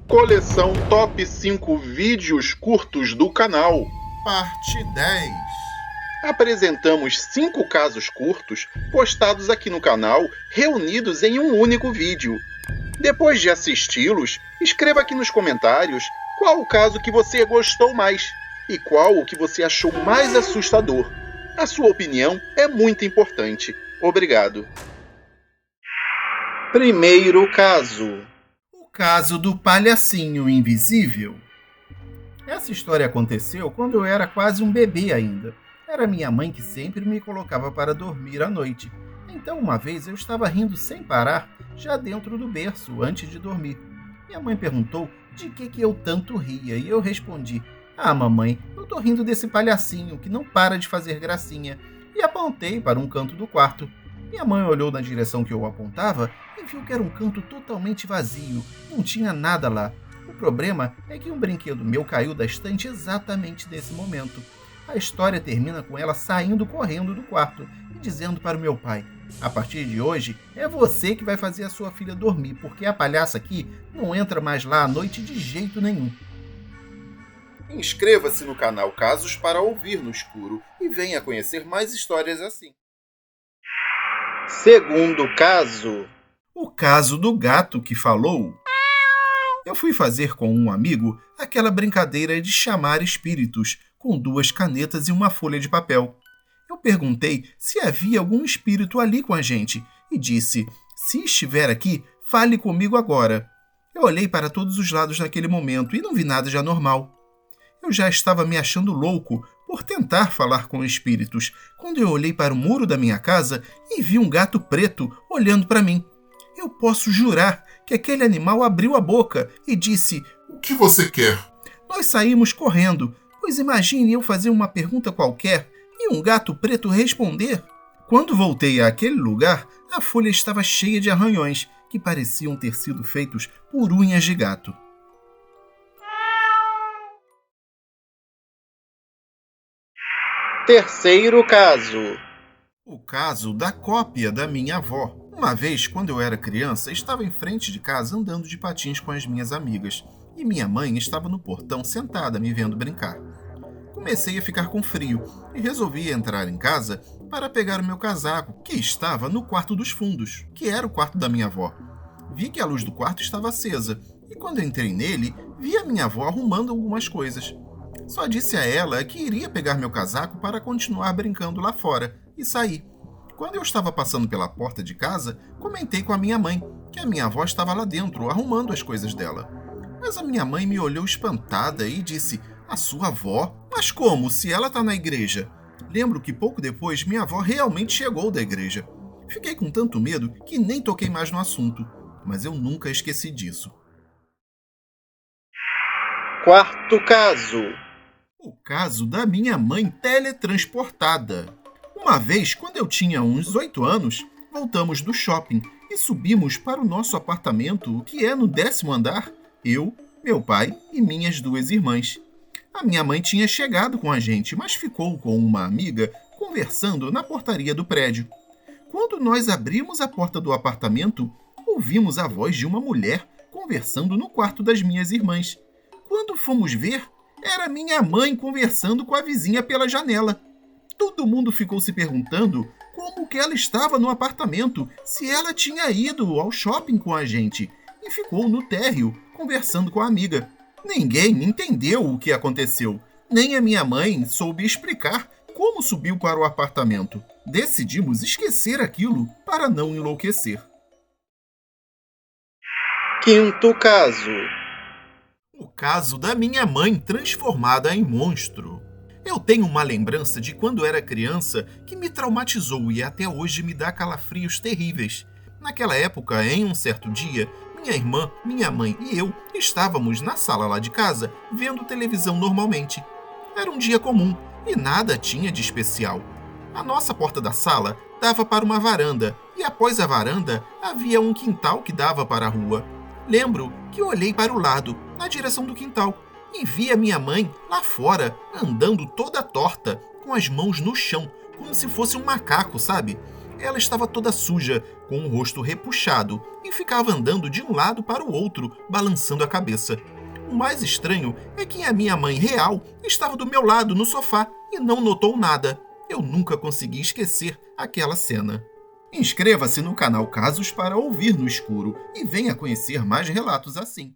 Coleção Top 5 Vídeos Curtos do canal. Parte 10. Apresentamos 5 casos curtos postados aqui no canal, reunidos em um único vídeo. Depois de assisti-los, escreva aqui nos comentários qual o caso que você gostou mais e qual o que você achou mais assustador. A sua opinião é muito importante. Obrigado. Primeiro caso. O caso do palhacinho invisível. Essa história aconteceu quando eu era quase um bebê ainda. Era minha mãe que sempre me colocava para dormir à noite. Então, uma vez eu estava rindo sem parar, já dentro do berço, antes de dormir. Minha mãe perguntou de que eu tanto ria e eu respondi: "Ah, mamãe, eu tô rindo desse palhacinho que não para de fazer gracinha", e apontei para um canto do quarto. Minha mãe olhou na direção que eu apontava e viu que era um canto totalmente vazio, não tinha nada lá. O problema é que um brinquedo meu caiu da estante exatamente nesse momento. A história termina com ela saindo correndo do quarto e dizendo para o meu pai: "A partir de hoje, é você que vai fazer a sua filha dormir, porque a palhaça aqui não entra mais lá à noite de jeito nenhum." Inscreva-se no canal Casos para Ouvir no Escuro e venha conhecer mais histórias assim. Segundo caso. O caso do gato que falou. Eu fui fazer com um amigo aquela brincadeira de chamar espíritos, com 2 canetas e uma folha de papel. Eu perguntei se havia algum espírito ali com a gente e disse: "Se estiver aqui, fale comigo agora." Eu olhei para todos os lados naquele momento e não vi nada de anormal. Eu já estava me achando louco por tentar falar com espíritos, quando eu olhei para o muro da minha casa e vi um gato preto olhando para mim. Eu posso jurar que aquele animal abriu a boca e disse: "O que você quer?" Nós saímos correndo, pois imagine eu fazer uma pergunta qualquer e um gato preto responder. Quando voltei àquele lugar, a folha estava cheia de arranhões que pareciam ter sido feitos por unhas de gato. Terceiro caso. O caso da cópia da minha avó. Uma vez, quando eu era criança, estava em frente de casa andando de patins com as minhas amigas e minha mãe estava no portão sentada me vendo brincar. Comecei a ficar com frio e resolvi entrar em casa para pegar o meu casaco, que estava no quarto dos fundos, que era o quarto da minha avó. Vi que a luz do quarto estava acesa e quando entrei nele, vi a minha avó arrumando algumas coisas. Só disse a ela que iria pegar meu casaco para continuar brincando lá fora e saí. Quando eu estava passando pela porta de casa, comentei com a minha mãe que a minha avó estava lá dentro arrumando as coisas dela. Mas a minha mãe me olhou espantada e disse: "A sua avó? Mas como, se ela está na igreja?" Lembro que pouco depois minha avó realmente chegou da igreja. Fiquei com tanto medo que nem toquei mais no assunto, mas eu nunca esqueci disso. Quarto caso. O caso da minha mãe teletransportada. Uma vez, quando eu tinha uns 8 anos, voltamos do shopping e subimos para o nosso apartamento, que é no 10º andar, eu, meu pai e minhas 2 irmãs. A minha mãe tinha chegado com a gente, mas ficou com uma amiga conversando na portaria do prédio. Quando nós abrimos a porta do apartamento, ouvimos a voz de uma mulher conversando no quarto das minhas irmãs. Quando fomos ver, era minha mãe conversando com a vizinha pela janela. Todo mundo ficou se perguntando como que ela estava no apartamento, se ela tinha ido ao shopping com a gente, e ficou no térreo conversando com a amiga. Ninguém entendeu o que aconteceu, nem a minha mãe soube explicar como subiu para o apartamento. Decidimos esquecer aquilo para não enlouquecer. Quinto caso. O caso da minha mãe transformada em monstro. Eu tenho uma lembrança de quando era criança que me traumatizou e até hoje me dá calafrios terríveis. Naquela época, em um certo dia, minha irmã, minha mãe e eu estávamos na sala lá de casa vendo televisão normalmente. Era um dia comum e nada tinha de especial. A nossa porta da sala dava para uma varanda e após a varanda havia um quintal que dava para a rua. Lembro que olhei para o lado, na direção do quintal, e vi a minha mãe lá fora, andando toda torta, com as mãos no chão, como se fosse um macaco, sabe? Ela estava toda suja, com o rosto repuxado, e ficava andando de um lado para o outro, balançando a cabeça. O mais estranho é que a minha mãe real estava do meu lado no sofá e não notou nada. Eu nunca consegui esquecer aquela cena. Inscreva-se no canal Casos para ouvir no escuro e venha conhecer mais relatos assim.